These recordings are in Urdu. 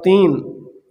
3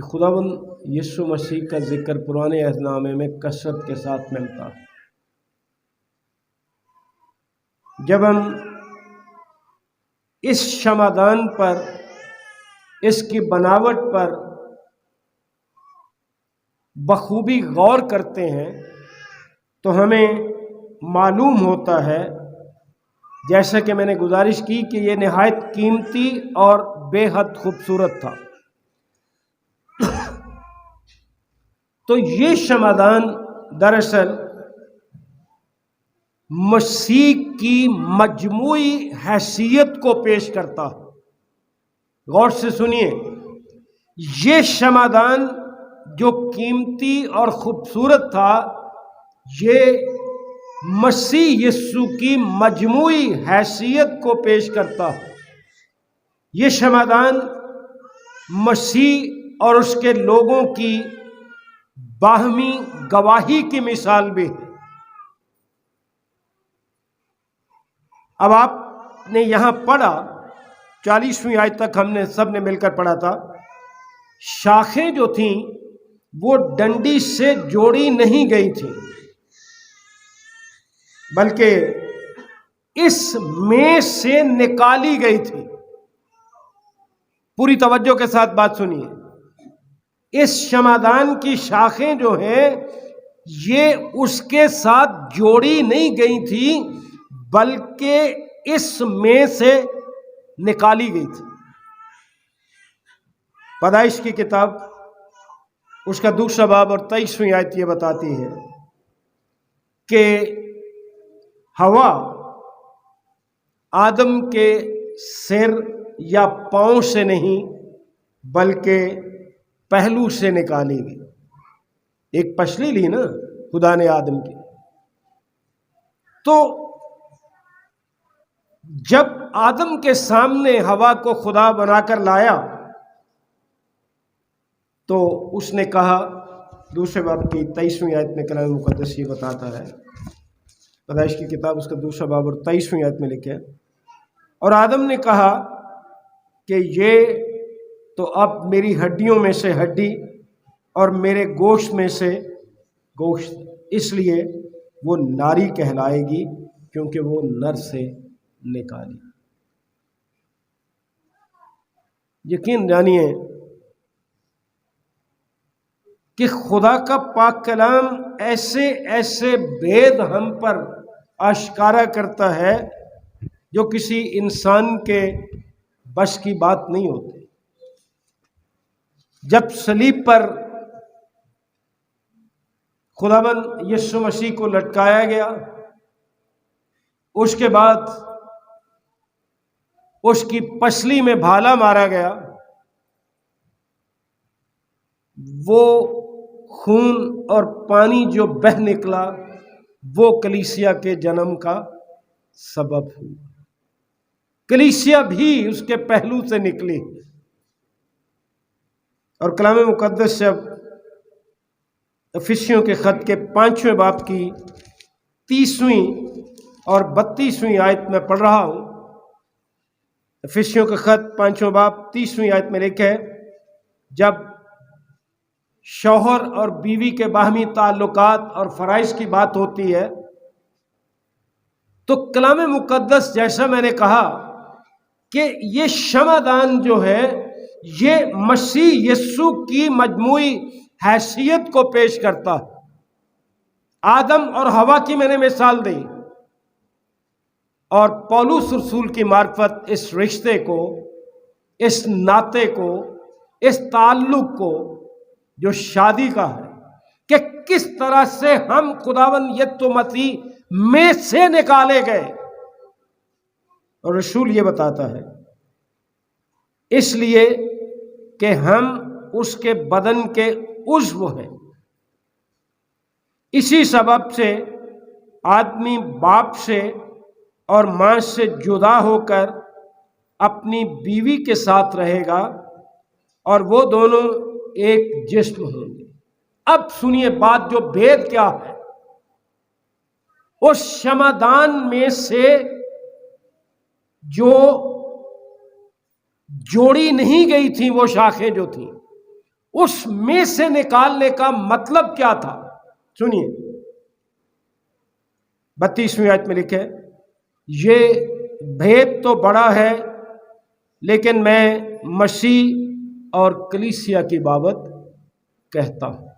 کہ خداوند یسوع مسیح کا ذکر پرانے عہد نامے میں کثرت کے ساتھ ملتا ہے۔ جب ہم اس شمعدان پر، اس کی بناوٹ پر بخوبی غور کرتے ہیں تو ہمیں معلوم ہوتا ہے، جیسا کہ میں نے گزارش کی، کہ یہ نہایت قیمتی اور بے حد خوبصورت تھا۔ تو یہ شمعدان دراصل مسیح کی مجموعی حیثیت کو پیش کرتا ہے۔ غور سے سنیے، یہ شمعدان جو قیمتی اور خوبصورت تھا، یہ مسیح یسوع کی مجموعی حیثیت کو پیش کرتا ہے۔ یہ شمعدان مسیح اور اس کے لوگوں کی باہمی گواہی کی مثال بھی ہے۔ اب آپ نے یہاں پڑھا، 40ویں آیت تک ہم نے سب نے مل کر پڑھا تھا، شاخیں جو تھیں وہ ڈنڈی سے جوڑی نہیں گئی تھیں، بلکہ اس میں سے نکالی گئی تھی۔ پوری توجہ کے ساتھ بات سنیے، اس شمعدان کی شاخیں جو ہیں یہ اس کے ساتھ جوڑی نہیں گئی تھی، بلکہ اس میں سے نکالی گئی تھی۔ پیدائش کی کتاب اس کا 2 باب اور 23ویں آیت یہ بتاتی ہے کہ ہوا آدم کے سر یا پاؤں سے نہیں بلکہ پہلو سے نکالی گئی۔ ایک پسلی لی نا خدا نے آدم کی۔ تو جب آدم کے سامنے ہوا کو خدا بنا کر لایا تو اس نے کہا، 2 باب کی 23ویں آیت میں کلام مقدس یہ بتاتا ہے، پیدائش کی کتاب اس کا 2 باب اور 23ویں آیت میں لکھا ہے، اور آدم نے کہا کہ یہ تو اب میری ہڈیوں میں سے ہڈی اور میرے گوشت میں سے گوشت، اس لیے وہ ناری کہلائے گی کیونکہ وہ نر سے نکالی۔ یقین جانیے کہ خدا کا پاک کلام ایسے ایسے بید ہم پر آشکارا کرتا ہے جو کسی انسان کے بس کی بات نہیں ہوتی۔ جب صلیب پر خداوند یسوع مسیح کو لٹکایا گیا، اس کے بعد اس کی پسلی میں بھالا مارا گیا، وہ خون اور پانی جو بہہ نکلا وہ کلیسیا کے جنم کا سبب ہوا۔ کلیسیا بھی اس کے پہلو سے نکلی، اور کلام مقدس جب افسیوں کے خط کے 5ویں باب کی 30ویں اور 32ویں آیت میں پڑھ رہا ہوں۔ افسیوں کا خط 5واں باب 30ویں آیت میں لکھا ہے، جب شوہر اور بیوی کے باہمی تعلقات اور فرائض کی بات ہوتی ہے تو کلام مقدس، جیسا میں نے کہا کہ یہ شمعدان جو ہے یہ مسیح یسوع کی مجموعی حیثیت کو پیش کرتا ہے۔ آدم اور ہوا کی میں نے مثال دی، اور پولس رسول کی معرفت اس رشتے کو، اس ناطے کو، اس تعلق کو جو شادی کا ہے، کہ کس طرح سے ہم خداوند یسوع مسیح میں سے نکالے گئے، اور رسول یہ بتاتا ہے اس لیے کہ ہم اس کے بدن کے عضو ہیں۔ اسی سبب سے آدمی باپ سے اور ماں سے جدا ہو کر اپنی بیوی کے ساتھ رہے گا اور وہ دونوں ایک جسم ہوں گے۔ اب سنیے بات، جو بھید کیا ہے، اس شمعدان میں سے جو جوڑی نہیں گئی تھی وہ شاخیں جو تھیں، اس میں سے نکالنے کا مطلب کیا تھا؟ سنیے 32ویں آیت میں لکھے، یہ بھید تو بڑا ہے، لیکن میں مسیح اور کلیسیا کی بابت کہتا ہوں۔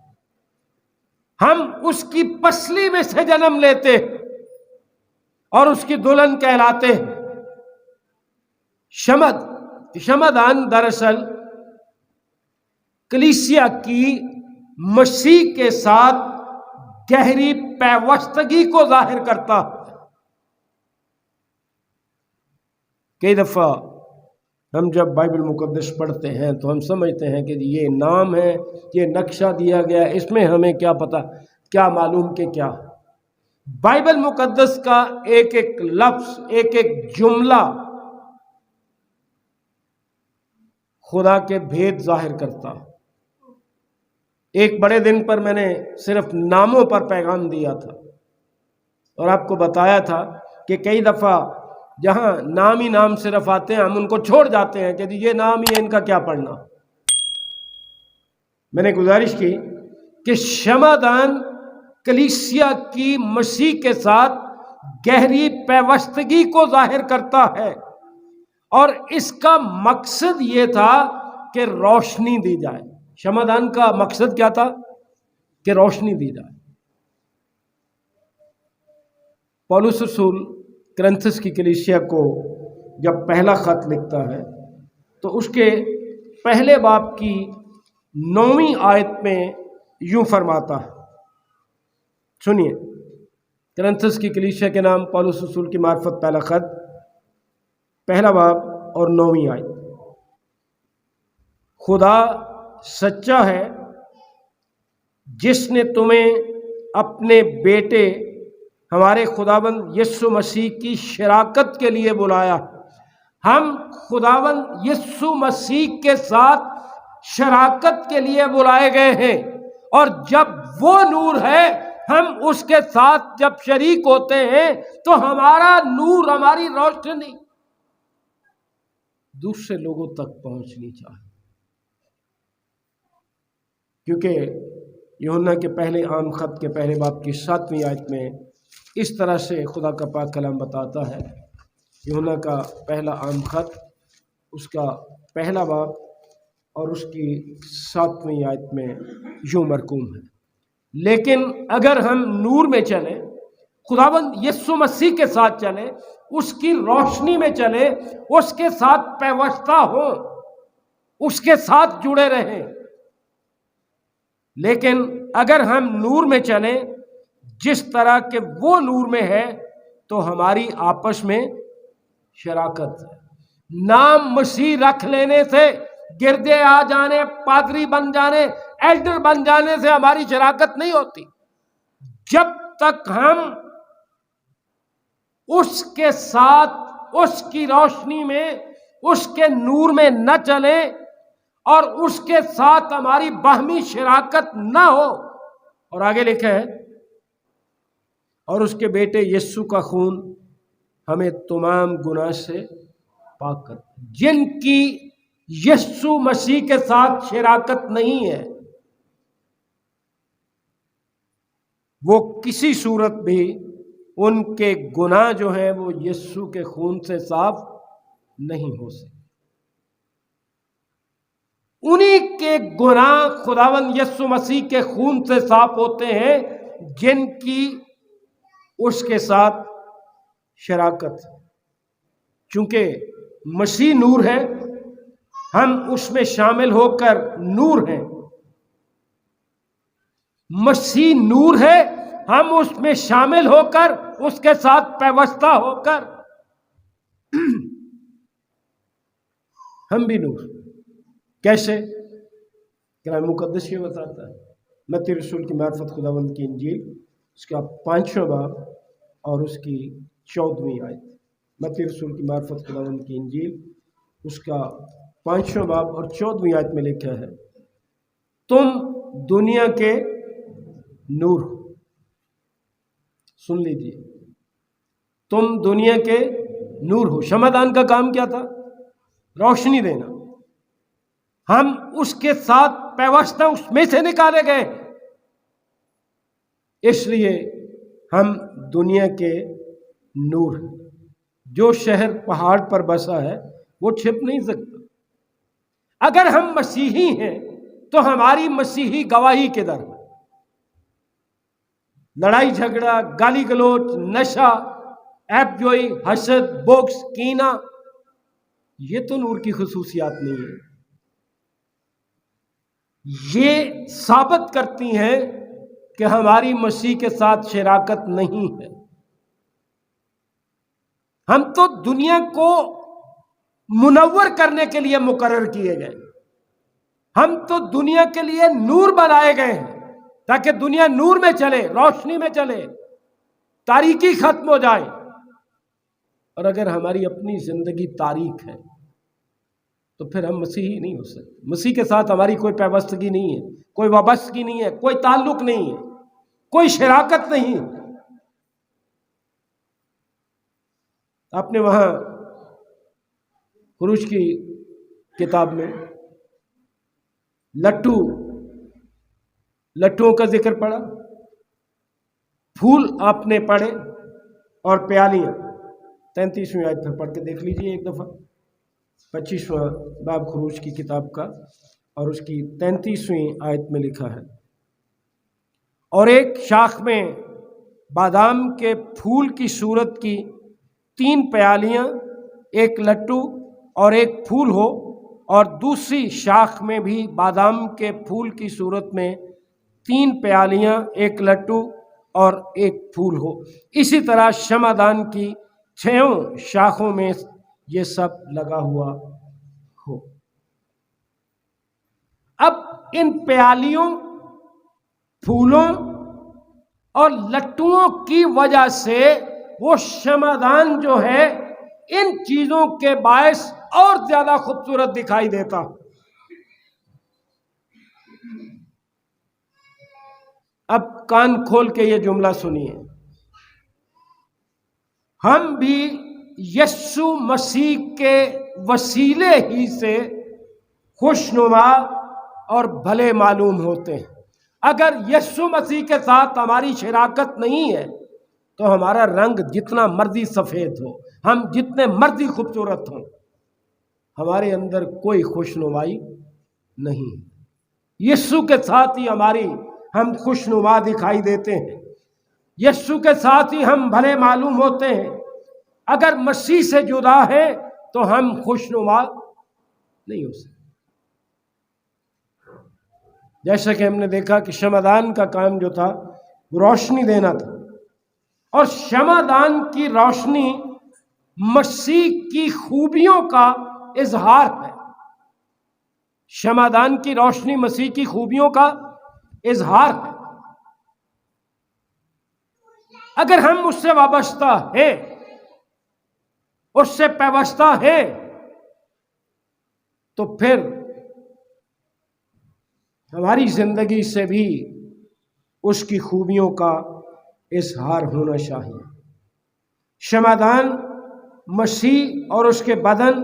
ہم اس کی پسلی میں سے جنم لیتے اور اس کی دلہن کہلاتے ہیں۔ شمعدان دراصل کلیسیا کی مسیح کے ساتھ گہری پیوستگی کو ظاہر کرتا۔ کئی دفعہ ہم جب بائبل مقدس پڑھتے ہیں تو ہم سمجھتے ہیں کہ یہ نام ہے، یہ نقشہ دیا گیا، اس میں ہمیں کیا پتہ، کیا معلوم کہ کیا۔ بائبل مقدس کا ایک ایک لفظ، ایک ایک جملہ خدا کے بھید ظاہر کرتا۔ ایک بڑے دن پر میں نے صرف ناموں پر پیغام دیا تھا اور آپ کو بتایا تھا کہ کئی دفعہ جہاں نام ہی نام صرف آتے ہیں ہم ان کو چھوڑ جاتے ہیں کہ یہ نام ہی ہے، ان کا کیا پڑھنا۔ میں نے گزارش کی کہ شمعدان کلیسیا کی مسیح کے ساتھ گہری پیوستگی کو ظاہر کرتا ہے، اور اس کا مقصد یہ تھا کہ روشنی دی جائے۔ شمعدان کا مقصد کیا تھا؟ کہ روشنی دی جائے۔ پولس رسول کرنتھس کی کلیسیا کو جب پہلا خط لکھتا ہے تو اس کے پہلے باب کی 9ویں آیت میں یوں فرماتا ہے، سنیے، کرنتھس کی کلیسیا کے نام پولس رسول کی معرفت پہلا خط، پہلا باب اور 9ویں آیت۔ خدا سچا ہے جس نے تمہیں اپنے بیٹے ہمارے خداوند یسوع مسیح کی شراکت کے لیے بلایا۔ ہم خداوند یسوع مسیح کے ساتھ شراکت کے لیے بلائے گئے ہیں، اور جب وہ نور ہے ہم اس کے ساتھ جب شریک ہوتے ہیں تو ہمارا نور، ہماری روشنی دوسرے لوگوں تک پہنچنی چاہیے۔ کیونکہ یوحنا کے پہلے عام خط کے پہلے باب کی 7ویں آیت میں اس طرح سے خدا کا پاک کلام بتاتا ہے۔ یوحنا کا پہلا عام خط، اس کا پہلا باب اور اس کی 7ویں آیت میں یوں مرقوم ہے، لیکن اگر ہم نور میں چلیں، خداوند یسوع مسیح کے ساتھ چلیں، اس کی روشنی میں چلیں، اس کے ساتھ پیوستہ ہوں، اس کے ساتھ جڑے رہیں، لیکن اگر ہم نور میں چلیں جس طرح کہ وہ نور میں ہے تو ہماری آپس میں شراکت ہے۔ نام مسیح رکھ لینے سے، گردے آ جانے، پادری بن جانے، ایلڈر بن جانے سے ہماری شراکت نہیں ہوتی۔ جب تک ہم اس کے ساتھ، اس کی روشنی میں، اس کے نور میں نہ چلیں اور اس کے ساتھ ہماری باہمی شراکت نہ ہو۔ اور آگے لکھا ہے، اور اس کے بیٹے یسوع کا خون ہمیں تمام گناہ سے پاک کر۔ جن کی یسوع مسیح کے ساتھ شراکت نہیں ہے وہ کسی صورت بھی ان کے گناہ جو ہیں وہ یسوع کے خون سے صاف نہیں ہو سکتے۔ انہی کے گناہ خداوند یسوع مسیح کے خون سے صاف ہوتے ہیں جن کی اس کے ساتھ شراکت۔ چونکہ مسیح نور ہے، ہم اس میں شامل ہو کر نور ہیں۔ مسیح نور ہے، ہم اس میں شامل ہو کر اس کے ساتھ پیوستہ ہو کر ہم بھی نور۔ کیسے؟ کلام مقدس یہ بتاتا ہے، متی رسول کی معرفت خداوند کی انجیل اس کا 5واں باب اور اس کی 14ویں آیت۔ متی رسول کی معرفت خداوند کی انجیل اس کا 5واں باب اور 14ویں آیت میں لکھا ہے، تم دنیا کے نور ہو۔ سن لیجیے، تم دنیا کے نور ہو۔ شمعدان کا کام کیا تھا؟ روشنی دینا۔ ہم اس کے ساتھ پیوستہ اس میں سے نکالے گئے، اس لیے ہم دنیا کے نور ہیں۔ جو شہر پہاڑ پر بسا ہے وہ چھپ نہیں سکتا۔ اگر ہم مسیحی ہیں تو ہماری مسیحی گواہی کدھر؟ لڑائی جھگڑا، گالی گلوچ، نشہ، عیب جوئی، حسد، بغض، کینہ، یہ تو نور کی خصوصیات نہیں ہے۔ یہ ثابت کرتی ہیں کہ ہماری مسیح کے ساتھ شراکت نہیں ہے۔ ہم تو دنیا کو منور کرنے کے لیے مقرر کیے گئے، ہم تو دنیا کے لیے نور بنائے گئے ہیں تاکہ دنیا نور میں چلے، روشنی میں چلے، تاریکی ختم ہو جائے۔ اور اگر ہماری اپنی زندگی تاریک ہے تو پھر ہم مسیحی نہیں ہو سکتے۔ مسیح کے ساتھ ہماری کوئی پیوستگی نہیں ہے، کوئی وابستگی نہیں ہے، کوئی تعلق نہیں ہے، کوئی شراکت نہیں ہے۔ آپ نے وہاں خروج کی کتاب میں لٹوؤں کا ذکر پڑھا، پھول آپ نے پڑھے، اور پیالیاں۔ 33ویں آیت پھر پڑھ کے دیکھ لیجئے ایک دفعہ، 25واں باب خروج کی کتاب کا، اور اس کی 33ویں آیت میں لکھا ہے، اور ایک شاخ میں بادام کے پھول کی صورت کی 3 پیالیاں، ایک لٹو اور ایک پھول ہو، اور دوسری شاخ میں بھی بادام کے پھول کی صورت میں 3 پیالیاں، ایک لٹو اور ایک پھول ہو۔ اسی طرح شمعدان کی 6 شاخوں میں یہ سب لگا ہوا ہو۔ اب ان پیالیوں، پھولوں اور لٹوؤں کی وجہ سے وہ شمعدان جو ہے ان چیزوں کے باعث اور زیادہ خوبصورت دکھائی دیتا۔ اب کان کھول کے یہ جملہ سنیے، ہم بھی یسوع مسیح کے وسیلے ہی سے خوشنما اور بھلے معلوم ہوتے ہیں۔ اگر یسوع مسیح کے ساتھ ہماری شراکت نہیں ہے تو ہمارا رنگ جتنا مرضی سفید ہو، ہم جتنے مرضی خوبصورت ہوں، ہمارے اندر کوئی خوشنمائی نہیں۔ یسوع کے ساتھ ہی ہم خوشنما دکھائی دیتے ہیں، یسوع کے ساتھ ہی ہم بھلے معلوم ہوتے ہیں۔ اگر مسیح سے جدا ہے تو ہم خوشنما نہیں ہو سکتے۔ جیسا کہ ہم نے دیکھا کہ شمعدان کا کام جو تھا وہ روشنی دینا تھا، اور شمعدان کی روشنی مسیح کی خوبیوں کا اظہار ہے۔ شمعدان کی روشنی مسیح کی خوبیوں کا اظہار ہے۔ اگر ہم اس سے وابستہ ہیں، اس سے پیوستہ ہیں، تو پھر ہماری زندگی سے بھی اس کی خوبیوں کا اظہار ہونا چاہیے۔ شمعدان مسیح اور اس کے بدن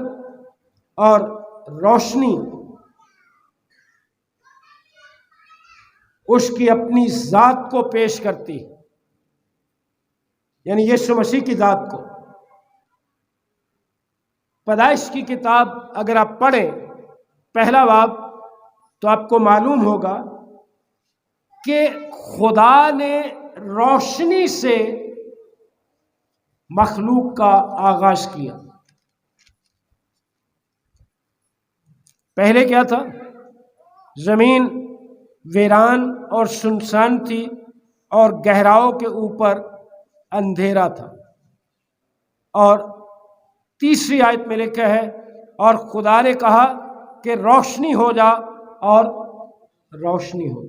اور روشنی اس کی اپنی ذات کو پیش کرتی، یعنی یسوع مسیح کی ذات کو۔ پیدائش کی کتاب اگر آپ پڑھیں پہلا باب تو آپ کو معلوم ہوگا کہ خدا نے روشنی سے مخلوق کا آغاز کیا۔ پہلے کیا تھا؟ زمین ویران اور سنسان تھی، اور گہراؤں کے اوپر اندھیرا تھا۔ اور 3 آیت میں لکھا ہے، اور خدا نے کہا کہ روشنی ہو جا، اور روشنی ہو۔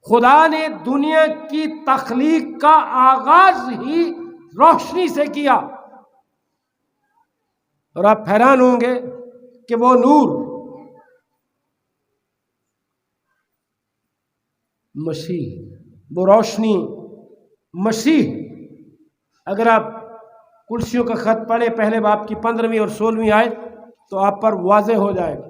خدا نے دنیا کی تخلیق کا آغاز ہی روشنی سے کیا، اور آپ حیران ہوں گے کہ وہ نور مسیح، وہ روشنی مسیح۔ اگر آپ کلسیوں کا خط پڑھیں پہلے باب کی 15ویں اور 16ویں آیت تو آپ پر واضح ہو جائے گا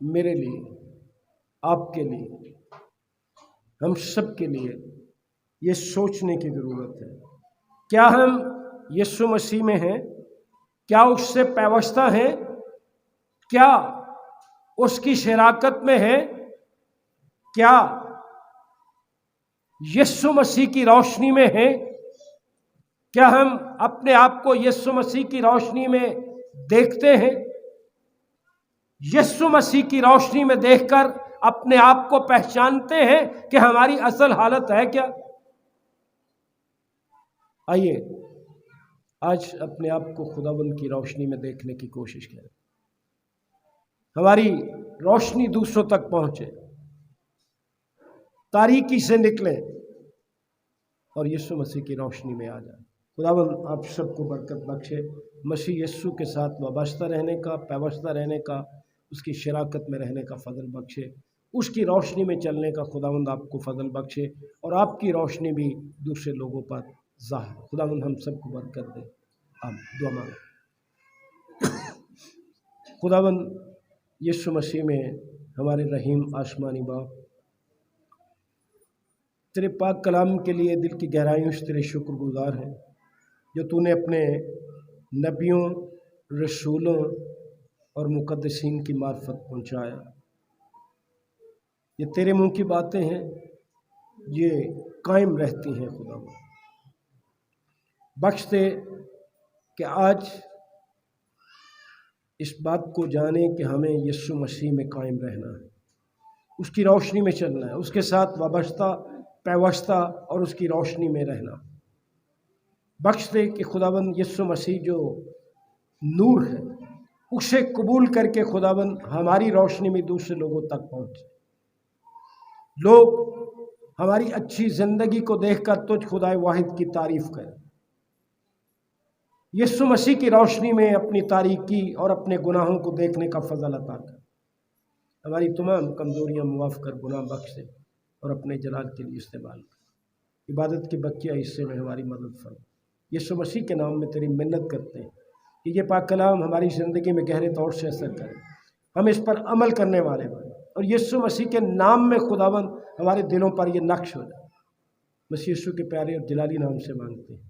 میرے لیے، آپ کے لیے، ہم سب کے لیے یہ سوچنے کی ضرورت ہے، کیا ہم یسوع مسیح میں ہیں؟ کیا اس سے پیوستہ ہیں؟ کیا اس کی شراکت میں ہیں؟ کیا یسوع مسیح کی روشنی میں ہیں؟ کیا ہم اپنے آپ کو یسوع مسیح کی روشنی میں دیکھتے ہیں؟ یسوع مسیح کی روشنی میں دیکھ کر اپنے آپ کو پہچانتے ہیں کہ ہماری اصل حالت ہے کیا؟ آئیے آج اپنے آپ کو خداوند کی روشنی میں دیکھنے کی کوشش کریں، ہماری روشنی دوسروں تک پہنچے، تاریکی سے نکلیں اور یسوع مسیح کی روشنی میں آ جائیں۔ خداوند آپ سب کو برکت بخشے، مسیح یسوع کے ساتھ وابستہ رہنے کا، پیوستہ رہنے کا، اس کی شراکت میں رہنے کا فضل بخشے، اس کی روشنی میں چلنے کا خداوند آپ کو فضل بخشے، اور آپ کی روشنی بھی دوسرے لوگوں پر ظاہر۔ خداوند ہم سب کو برکت دے، آمین۔ دعا مانگیں۔ خداوند یسوع مسیح میں ہمارے رحیم آسمانی باپ، تیرے پاک کلام کے لیے دل کی گہرائیوں سے تیرے شکر گزار ہیں، جو تو نے اپنے نبیوں، رسولوں اور مقدسین کی معرفت پہنچایا۔ یہ تیرے منہ کی باتیں ہیں، یہ قائم رہتی ہیں۔ خدا بخش دے کہ آج اس بات کو جانیں کہ ہمیں یسوع مسیح میں قائم رہنا ہے، اس کی روشنی میں چلنا ہے، اس کے ساتھ وابستہ، پیوستہ اور اس کی روشنی میں رہنا۔ بخش دے کہ خداوند یسوع مسیح جو نور ہے، اسے قبول کر کے خداوند ہماری روشنی میں دوسرے لوگوں تک پہنچے، لوگ ہماری اچھی زندگی کو دیکھ کر تجھ خدائے واحد کی تعریف کریں۔ یسوع مسیح کی روشنی میں اپنی تاریکی اور اپنے گناہوں کو دیکھنے کا فضل عطا کر، ہماری تمام کمزوریاں معاف کر، گناہ بخش دے اور اپنے جلال کے لیے استعمال کر۔ عبادت کے بقیہ حصے میں ہماری مدد فرما۔ یسوع مسیح کے نام میں تیری منت کرتے ہیں کہ یہ پاک کلام ہماری زندگی میں گہرے طور سے اثر کرے، ہم اس پر عمل کرنے والے بنیں، اور یسوع مسیح کے نام میں خداوند ہمارے دلوں پر یہ نقش ہو جائے۔ مسیح یسوع کے پیارے اور جلالی نام سے مانگتے ہیں۔